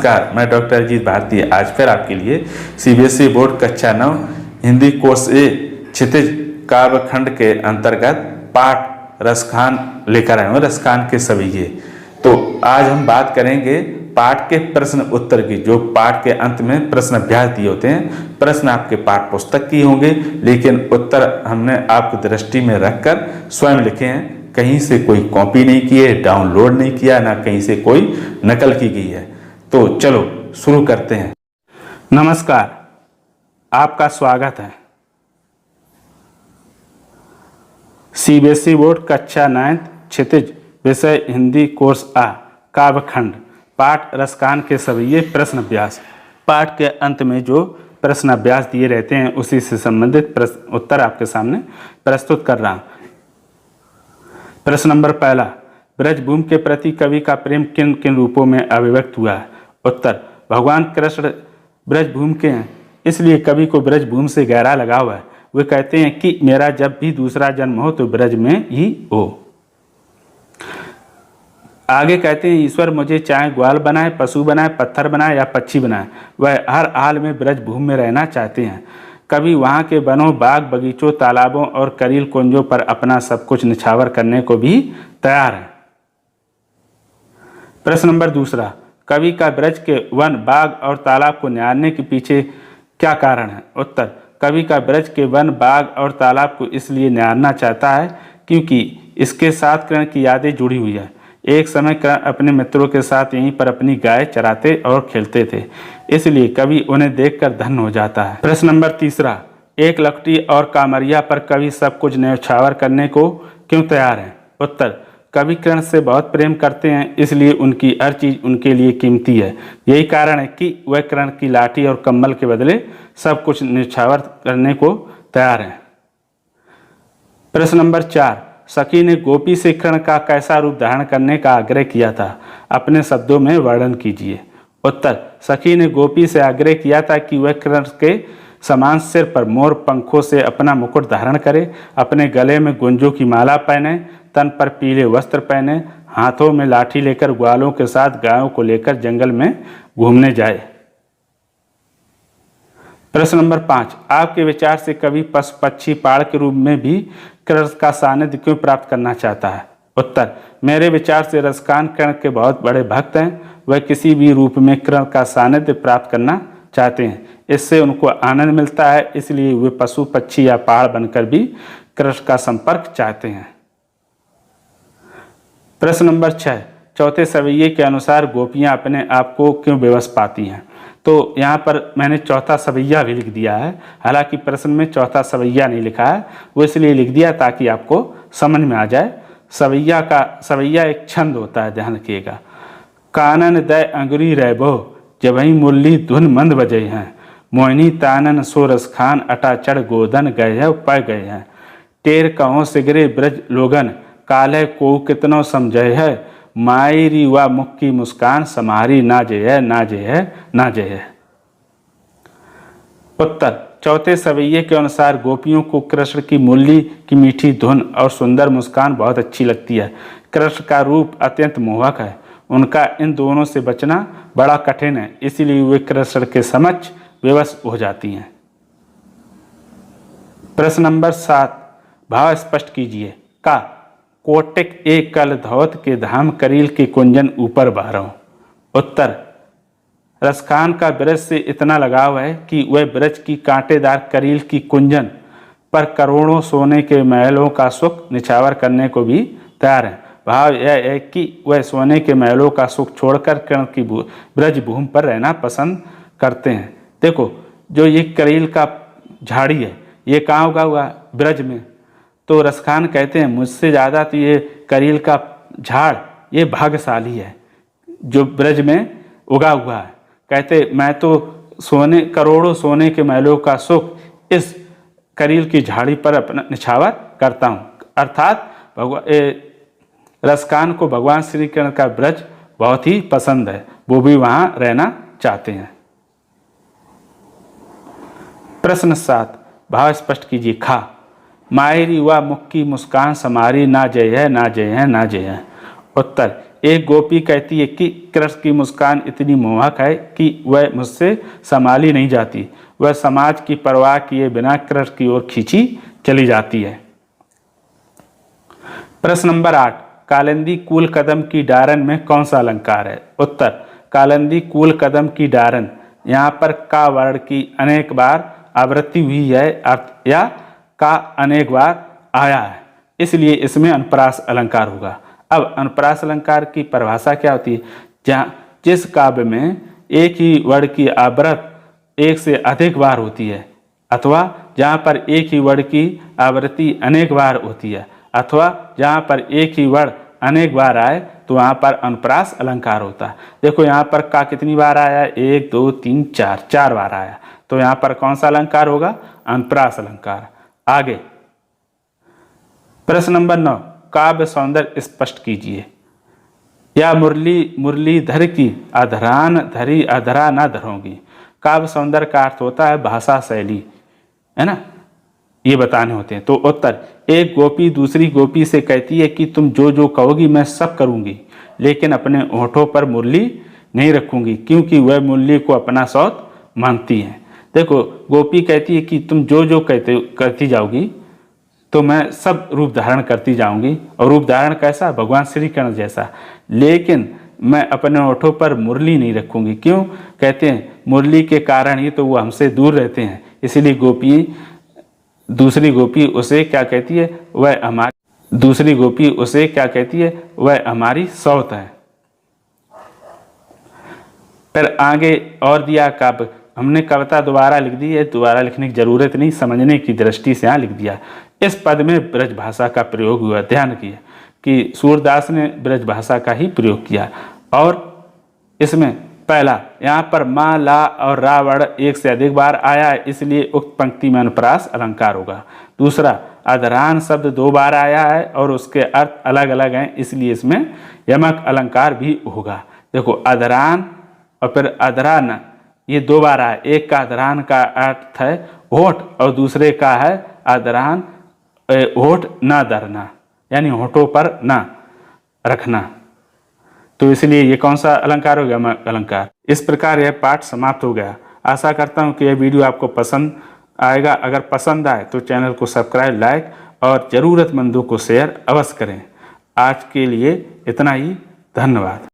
नमस्कार, मैं डॉक्टर अजीत भारती आज फिर आपके लिए सीबीएसई बोर्ड कक्षा 9 हिंदी कोर्स ए क्षितिज काव्यखंड के अंतर्गत पाठ रसखान लेकर आए हूँ। रसखान के सविये। तो आज हम बात करेंगे पाठ के प्रश्न उत्तर की। जो पाठ के अंत में प्रश्न अभ्यास दिए होते हैं, प्रश्न आपके पाठ पुस्तक की होंगे, लेकिन उत्तर हमने आपकी दृष्टि में रखकर स्वयं लिखे हैं। कहीं से कोई कॉपी नहीं की है, डाउनलोड नहीं किया, ना कहीं से कोई नकल की गई है। तो चलो शुरू करते हैं। नमस्कार, आपका स्वागत है सीबीएसई बोर्ड कक्षा 9 क्षितिज विषय हिंदी कोर्स आ काव्यखंड पाठ रसखान के सविये प्रश्न अभ्यास। पाठ के अंत में जो प्रश्न अभ्यास दिए रहते हैं उसी से संबंधित प्रश्न उत्तर आपके सामने प्रस्तुत कर रहा हूँ। प्रश्न नंबर पहला, ब्रजभूमि के प्रति कवि का प्रेम किन किन रूपों में अभिव्यक्त हुआ है? उत्तर, भगवान कृष्ण ब्रजभूमि के हैं, इसलिए कवि को ब्रजभूमि से गहरा लगाव है। वे कहते हैं कि मेरा जब भी दूसरा जन्म हो तो ब्रज में ही हो। आगे कहते हैं, ईश्वर मुझे चाहे ग्वाल बनाए, पशु बनाए, पत्थर बनाए या पक्षी बनाए, वह हर हाल में ब्रजभूमि में रहना चाहते हैं। कवि वहाँ के वनों, बाग बगीचों, तालाबों और करील कुंजों पर अपना सब कुछ निछावर करने को भी तैयार है। प्रश्न नंबर दूसरा, कवि का ब्रज के वन, बाग और तालाब को निहारने के पीछे क्या कारण है? उत्तर, कवि का ब्रज के वन, बाग और तालाब को इसलिए निहारना चाहता है क्योंकि इसके साथ कर्ण की यादें जुड़ी हुई है। एक समय कर्ण अपने मित्रों के साथ यहीं पर अपनी गाय चराते और खेलते थे, इसलिए कवि उन्हें देखकर धन्य हो जाता है। प्रश्न नंबर तीसरा, एक लखटी और कामरिया पर कवि सब कुछ न्यौछावर करने को क्यों तैयार है? उत्तर, कवि कर्ण से बहुत प्रेम करते हैं, इसलिए उनकी हर चीज़ उनके लिए कीमती है। यही कारण है कि वह कर्ण की लाठी और कम्बल के बदले सब कुछ न्यौछावर करने को तैयार है। प्रश्न नंबर 4, सखी ने गोपी से कर्ण का कैसा रूप धारण करने का आग्रह किया था? अपने शब्दों में वर्णन कीजिए। उत्तर, सखी ने गोपी से आग्रह किया था कि वह कर्ण के समान सिर पर मोर पंखों से अपना मुकुट धारण करे, अपने गले में गुंजों की माला पहने, तन पर पीले वस्त्र पहने, हाथों में लाठी लेकर ग्वालों के साथ गायों को लेकर जंगल में घूमने जाए। प्रश्न नंबर 5, आपके विचार से कवि पशु पक्षी पाड़ के रूप में भी कर्ण का सानिध्य क्यों प्राप्त करना चाहता है? उत्तर, मेरे विचार से रसखान कर्ण के बहुत बड़े भक्त हैं। वह किसी भी रूप में कर्ण का सानिध्य प्राप्त करना चाहते हैं, इससे उनको आनंद मिलता है, इसलिए वे पशु पक्षी या पहाड़ बनकर भी कृष्ण का संपर्क चाहते हैं। प्रश्न नंबर 6, चौथे सवैये के अनुसार गोपियां अपने आप को क्यों बेबस पाती हैं? तो यहाँ पर मैंने चौथा सवैया भी लिख दिया है, हालांकि प्रश्न में चौथा सवैया नहीं लिखा है, वो इसलिए लिख दिया ताकि आपको समझ में आ जाए। सवैया एक छंद होता है, ध्यान रखिएगा। कानन दय अंगुरी रैबो, जबही मुरली धुन मंद बजे हैं, मोहिनी तानन सो रसखान अटा चढ़ गोदन गए है पै गए हैं, टेर कहो सिगरे ब्रज लोगन, काले को कितनो समझे है, मायरी व मुख की मुस्कान समारी ना जय है ना जय है ना जय है। उत्तर, चौथे सवैये के अनुसार गोपियों को कृष्ण की मुरली की मीठी धुन और सुंदर मुस्कान बहुत अच्छी लगती है। कृष्ण का रूप अत्यंत मोहक है, उनका इन दोनों से बचना बड़ा कठिन है, इसीलिए वे कृष्ण के समक्ष विवश हो जाती हैं। प्रश्न नंबर 7, भाव स्पष्ट कीजिए। का कोटिक एक कल धौत के धाम करील के कुंजन ऊपर बारों। उत्तर, रसखान का ब्रज से इतना लगाव है कि वह ब्रज की कांटेदार करील की कुंजन पर करोड़ों सोने के महलों का सुख निछावर करने को भी तैयार है। भाव यह है कि वह सोने के महलों का सुख छोड़कर कर्ण की ब्रज भूमि पर रहना पसंद करते हैं। देखो, जो ये करील का झाड़ी है, ये कहाँ उगा हुआ? ब्रज में। तो रसखान कहते हैं मुझसे ज़्यादा तो ये करील का झाड़ ये भाग्यशाली है जो ब्रज में उगा हुआ है। कहते मैं तो करोड़ों सोने के महलों का सुख इस करील की झाड़ी पर अपना निछावर करता हूँ। अर्थात रसखान को भगवान श्री कृष्ण का ब्रज बहुत ही पसंद है, वो भी वहाँ रहना चाहते हैं। प्रश्न 7, भाव स्पष्ट कीजिए। खा मायरी व मुख की मुस्कान समारी ना जय है ना जय है ना जय है। उत्तर, एक गोपी कहती है कि कृष्ण की मुस्कान इतनी मोहक है कि वह मुझसे संभाली नहीं जाती। वह समाज की परवाह किए बिना कृष्ण की ओर खींची चली जाती है। प्रश्न नंबर 8, कालिंदी कूल कदम की डारन में कौन सा अलंकार है? उत्तर, कालिंदी कूल कदम की डारन, यहाँ पर का वर्ण की अनेक बार आवृत्ति हुई है या का अनेक बार आया है, इसलिए इसमें अनुप्रास अलंकार होगा। अब अनुप्रास अलंकार की परिभाषा क्या होती है? जहाँ जिस काव्य में एक ही वर्ण की आवृत्ति एक से अधिक बार होती है, अथवा जहाँ पर एक ही वर्ण की आवृत्ति अनेक बार होती है, अथवा जहाँ पर एक ही वर्ण अनेक बार आए तो वहाँ पर अनुप्रास अलंकार होता है। देखो यहाँ पर का कितनी बार आया? 1 2 3 4, 4 बार आया, तो यहाँ पर कौन सा अलंकार होगा? अनुप्रास अलंकार। आगे प्रश्न नंबर 9, काव्य सौंदर्य स्पष्ट कीजिए। या मुरलीधर की अधरान धरी अधरा न धरोगी। काव्य सौंदर्य का अर्थ होता है भाषा शैली, है ना, ये बताने होते हैं। तो उत्तर, एक गोपी दूसरी गोपी से कहती है कि तुम जो जो कहोगी मैं सब करूंगी, लेकिन अपने होठों पर मुरली नहीं रखूंगी, क्योंकि वह मुरली को अपना सौत मानती है। देखो, गोपी कहती है कि तुम जो जो करती जाओगी तो मैं सब रूप धारण करती जाऊंगी, और रूप धारण कैसा? भगवान श्री कृष्ण जैसा, लेकिन मैं अपने होठों पर मुरली नहीं रखूंगी। क्यों? कहते हैं मुरली के कारण ही तो वो हमसे दूर रहते हैं, इसलिए दूसरी गोपी उसे क्या कहती है? वह हमारी सौत है। फिर आगे और दिया काव्य, हमने कविता दोबारा लिख दी है, दोबारा लिखने की जरूरत नहीं, समझने की दृष्टि से यहाँ लिख दिया। इस पद में ब्रज भाषा का प्रयोग हुआ, ध्यान किया कि सूरदास ने ब्रज भाषा का ही प्रयोग किया। और इसमें पहला, यहाँ पर मा, ला और रा वर्ण एक से अधिक बार आया है, इसलिए उक्त पंक्ति में अनुप्रास अलंकार होगा। दूसरा, अधरान शब्द 2 बार आया है और उसके अर्थ अलग अलग हैं, इसलिए इसमें यमक अलंकार भी होगा। देखो, अधरान और फिर अधरान, ये 2 बार आया। एक का अधरान का अर्थ है होठ, और दूसरे का है अधरान होठ ना धरना, यानी होठों पर ना रखना। तो इसलिए ये कौन सा अलंकार हो गया? अलंकार। इस प्रकार यह पाठ समाप्त हो गया। आशा करता हूँ कि यह वीडियो आपको पसंद आएगा। अगर पसंद आए तो चैनल को सब्सक्राइब, लाइक और ज़रूरतमंदों को शेयर अवश्य करें। आज के लिए इतना ही, धन्यवाद।